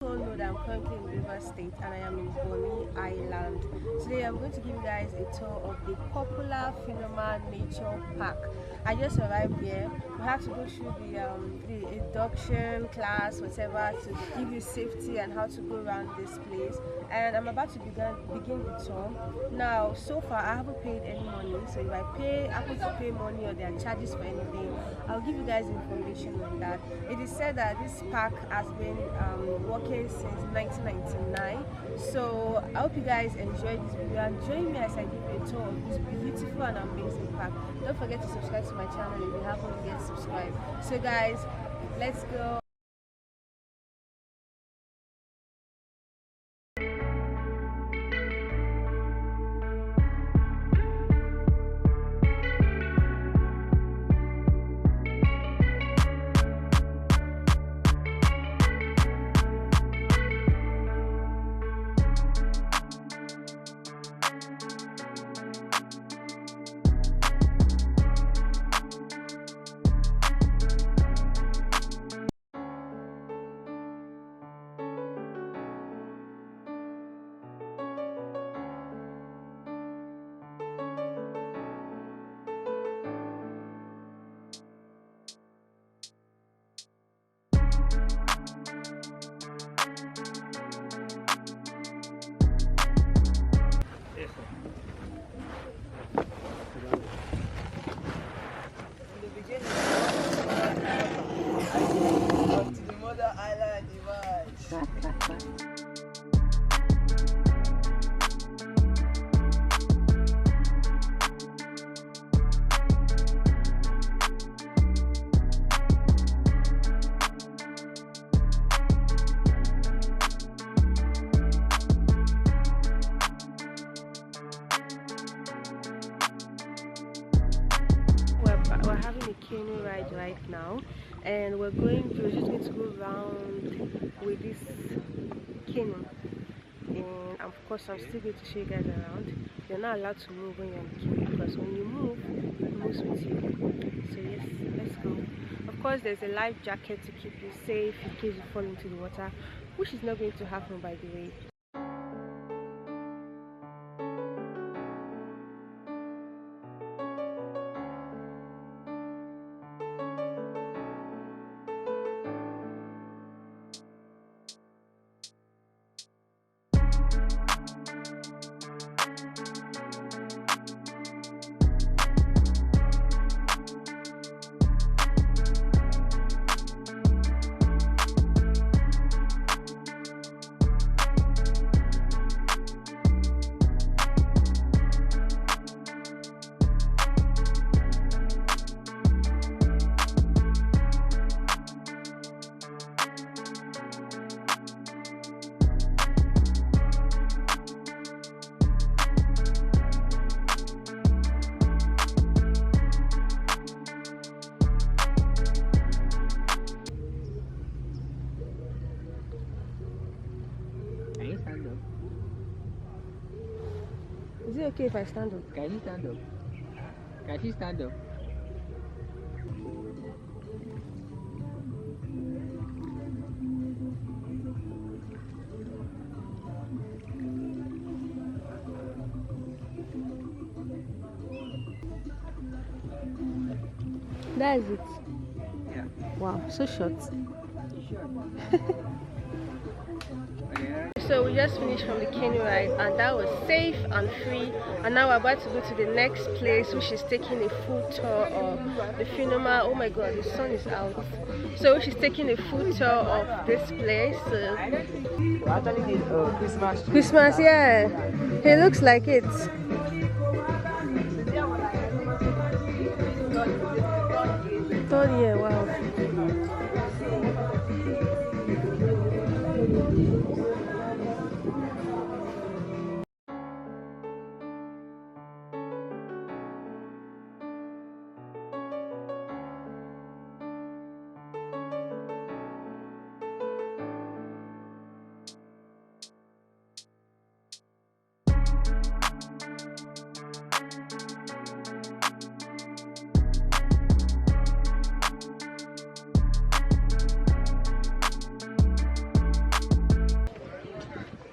You all know that I'm currently in River State and I am in Bonny Island. Today I'm going to give you guys a tour of the popular Finima Nature Park. I just arrived here. We have to go through the induction class, whatever, to give you safety and how to go around this place. And I'm about to begin the tour. Now, so far I haven't paid any money, so if I happen to pay money or there are charges for anything, I'll give you guys information on that. It is said that this park has been working since 1999. So I hope you guys enjoyed this video and join me as I give you a tour of this beautiful and amazing park. Don't forget to subscribe to my channel if you haven't yet subscribed. So guys, let's go. We're having a canoe ride right now, and we're just going to go around with this canoe. And of course, I'm still going to show you guys around. You're not allowed to move when you're on the canoe because when you move, it moves with you. So yes, let's go. Of course, there's a life jacket to keep you safe in case you fall into the water, which is not going to happen, by the way. Is it okay if I stand up? Can you stand up? Can she stand up? That is it. Yeah. Wow, so short. Sure. So we just finished from the canoe ride and that was safe and free, and now we're about to go to the next place, which is taking a full tour of the Finima. Oh my god, the sun is out. So she's taking a full tour of this place. We actually need Christmas, yeah. It looks like it. Third year, wow.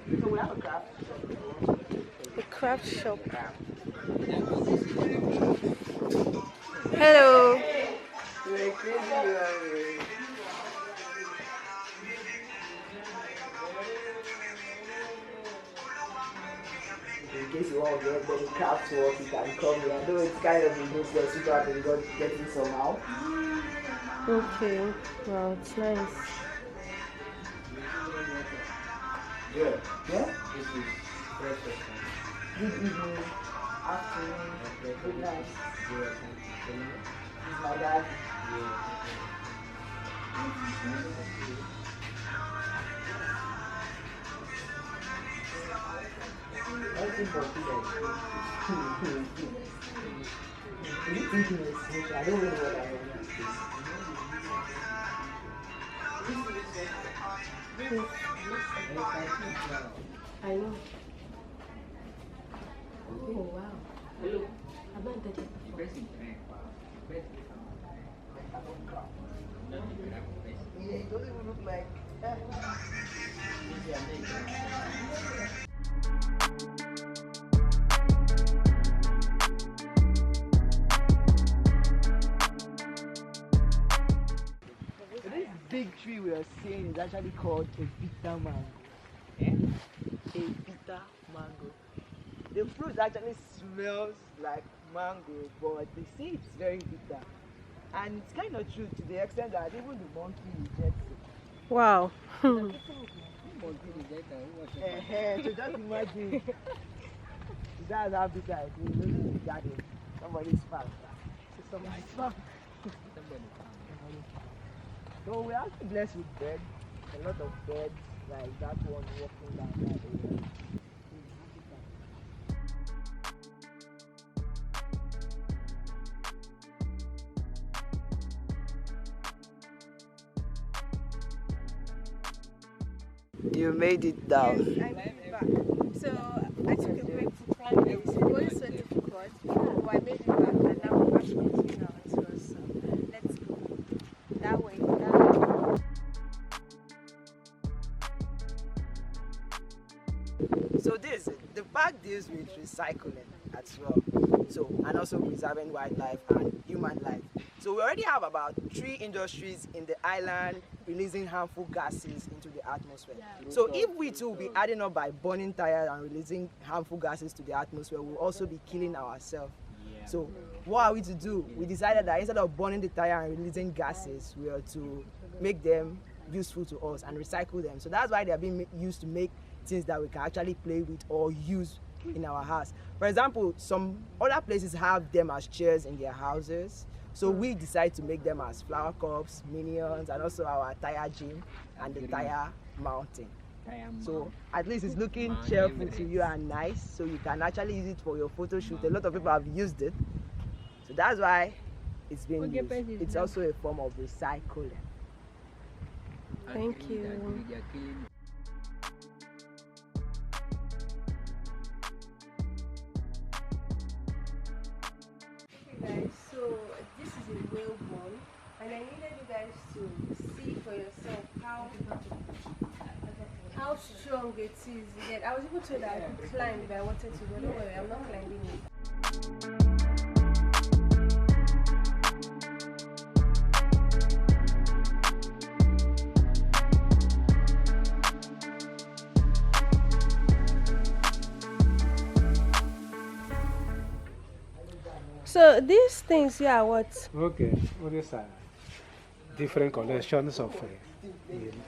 So we have a craft shop. The craft shop. Hello. You're crazy. In case you want to get any craft work, you can come here. Though it's kind of a business, you have to go get it somehow. Okay. Wow, it's nice. Yeah. Yeah? This is breakfast. Good evening, afternoon, good night. This is my dad. Nothing for today. You thinking it's I don't know what I want. I know. Oh wow. Hello. I've not done it before. Yeah, it doesn't even look like. This big tree we are seeing is actually called a bitter mango. A bitter mango. The fruit actually smells like mango, but they say it's very bitter. And it's kind of true to the extent that even the monkey rejects it. Wow. So just imagine that's how bitter it is. Look in the garden. Somebody's farm. Somebody's farm. So we're actually blessed with birds. A lot of birds, like that one walking down that area. You made it down. Yes, I made it back. So I took a break to climb it. It was so difficult. But I made it back and now we're back to now. So let's go. That way. So the park deals with recycling as well. So and also preserving wildlife and human life. So we already have about 3 industries in the island releasing harmful gases into the atmosphere. Yeah. So if we too will be adding up by burning tires and releasing harmful gases to the atmosphere, we'll also be killing ourselves. Yeah. So what are we to do? We decided that instead of burning the tire and releasing gases, we are to make them useful to us and recycle them. So that's why they are being used to make things that we can actually play with or use in our house. For example, some other places have them as chairs in their houses. So we decide to make them as flower cups, minions, and also our tire gym and the tire mountain. So at least it's looking cheerful to you and nice, so you can actually use it for your photo shoot. A lot of people have used it. So that's why it's been used. It's also a form of recycling. Thank you. Guys, so this is a whale bone, and I needed you guys to see for yourself how strong it is. Again, I was able to that I could climb if I wanted to, but don't worry, I'm not climbing it. So these things here are what? Okay, well, these are different collections of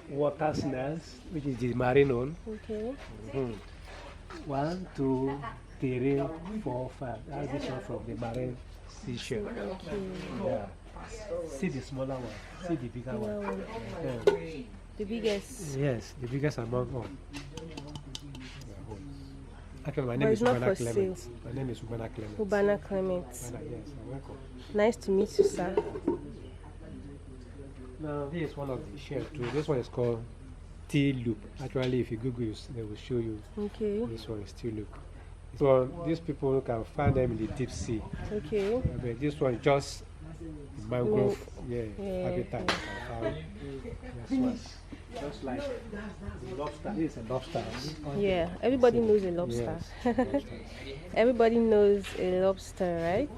water snails, which is the marine one. Okay. 1, 2, 3, 4, 5. That's this one from the marine seashell. Okay. Yeah. See the smaller one. See the bigger one. The biggest. Yes, the biggest among all. Okay, my name But is it's not Ubana for Clement. sale. My name is Ubana Clement. Ubana Clement. Yes, you're welcome. Nice to meet you, sir. Now, this is one of the shells too. This one is called T-loop. Actually, if you Google it, they will show you. Okay. This one is T-loop. So these people can find them in the deep sea. Okay. But this one is just mangrove, habitat. Yeah. That's why. Just like lobster. This is a lobster. Yeah, everybody knows a lobster. Yes, lobsters. Everybody knows a lobster, right?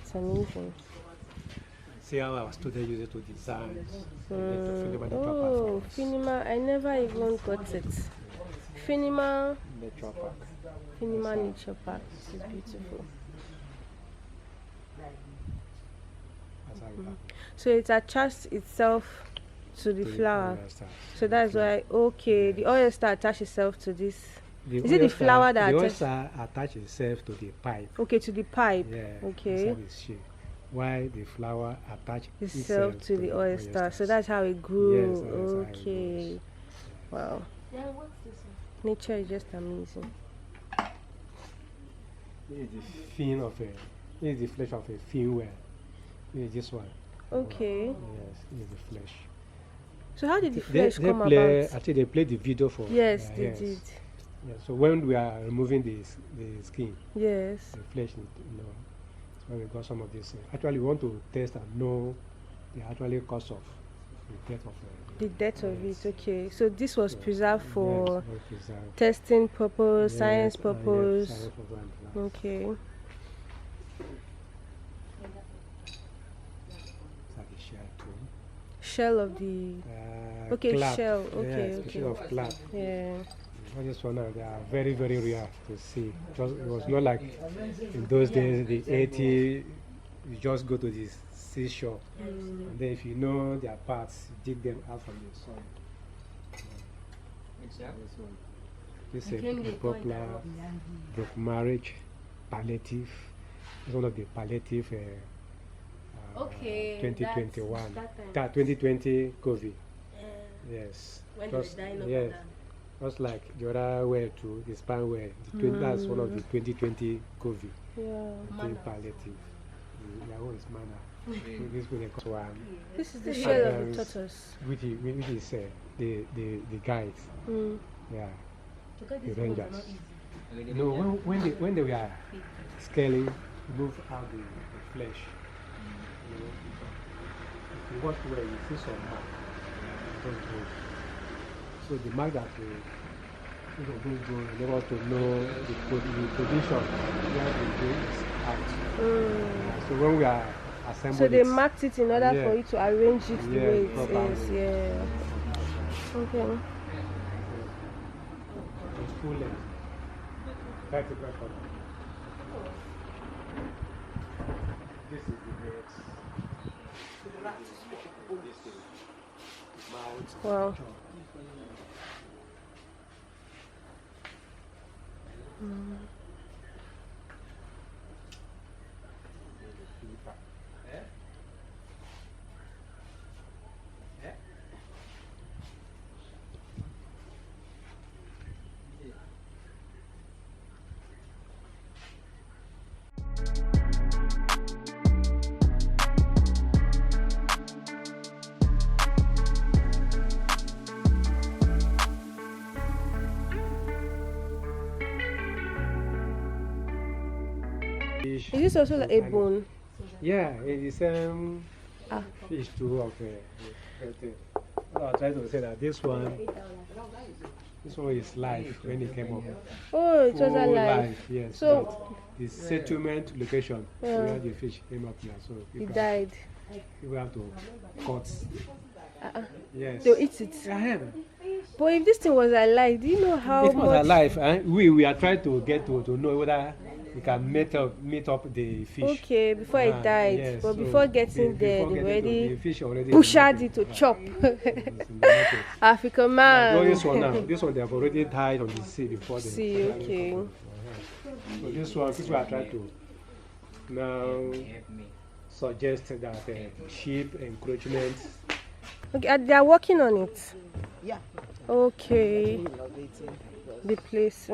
It's amazing. See how our students use it to design. Oh, finima, I never even got it. Finima, Nature park. finima nature park. This is beautiful. That's how we have So it attached itself to the to flower. oysters. So that's why, okay, the oyster attach itself to this. The Is it the oyster- flower that the attach- oyster attach itself to the pipe? Okay, to the pipe. Yeah. Okay. That's how it's shaped. Why the flower attach Itself to the oyster. So that's how it grew. Yes, that's how it Okay. Wow. Nature is just amazing. This is the fin of a. This is the flesh of a fin whale. This is this one. Okay. Yes, this is the flesh. So how did the flesh They come play. about? Actually, they played the video for. Yes, they yes. did. Yeah, so when we are removing the skin, Yes. the flesh, that's why we got some of this. Actually, we want to test and know the actual cause of the death of The death of yes. it. Okay. So this was preserved for yes, well preserved. testing purpose, science Yes, purpose. yes, science purpose and plants. Okay. It's like a shell too. Shell of the. Okay, clap. shell. Okay, Yes, okay. shell of clap. Yeah. All this one now, they are very, very rare to see. It was not like in those days, the 80s, you just go to the seashore. And then if you know their parts, you dig them out from the soil. This is a popular book, marriage, palliative. It's one of the palliative Okay, 2021. that time. 2020 COVID. Yes. When Just- they were dying of yes. that. Just like the other way too, the span way. That's one of the 2020 COVID. Yeah. Being palliative. Their own is manner. This will cause one. This is the shell of And, the tortoise. Which is the guides. Mm. Yeah. The rangers. No, when they were scaling, move out the flesh. You know, if you watch where you see some mark, don't go. So the mark that we don't go in order to know the position where the grain is out. So when we are assembling, So they marked it in order Yeah. for you to arrange it the Yeah, way it properly. is. Yeah. Okay. the full length, vertical column. This is the legs. This is the mouth. Wow. jaw. Fish. Is this also like a bone? Yeah, it is Ah. fish too of I'll try to say that this one is live when it came up. Oh, it was Full alive. yes. So- but the settlement location Yeah. where the fish came up here, so It people, died. people have to cut. Yes. They'll eat it. Yeah. But if this thing was alive, do you know how It was much? alive. We are trying to get to know whether we can meet up the fish. Okay, before it Ah, died. yes, But so before getting before there, getting they to already the fish already pushed market. it to chop. It's in the market. African No, this one man. now. This one they have already died on the sea before they. See, okay. So this one, people are trying to now suggest that sheep encroachment. Okay, they are working on it. Yeah. Okay, Innovating. the place.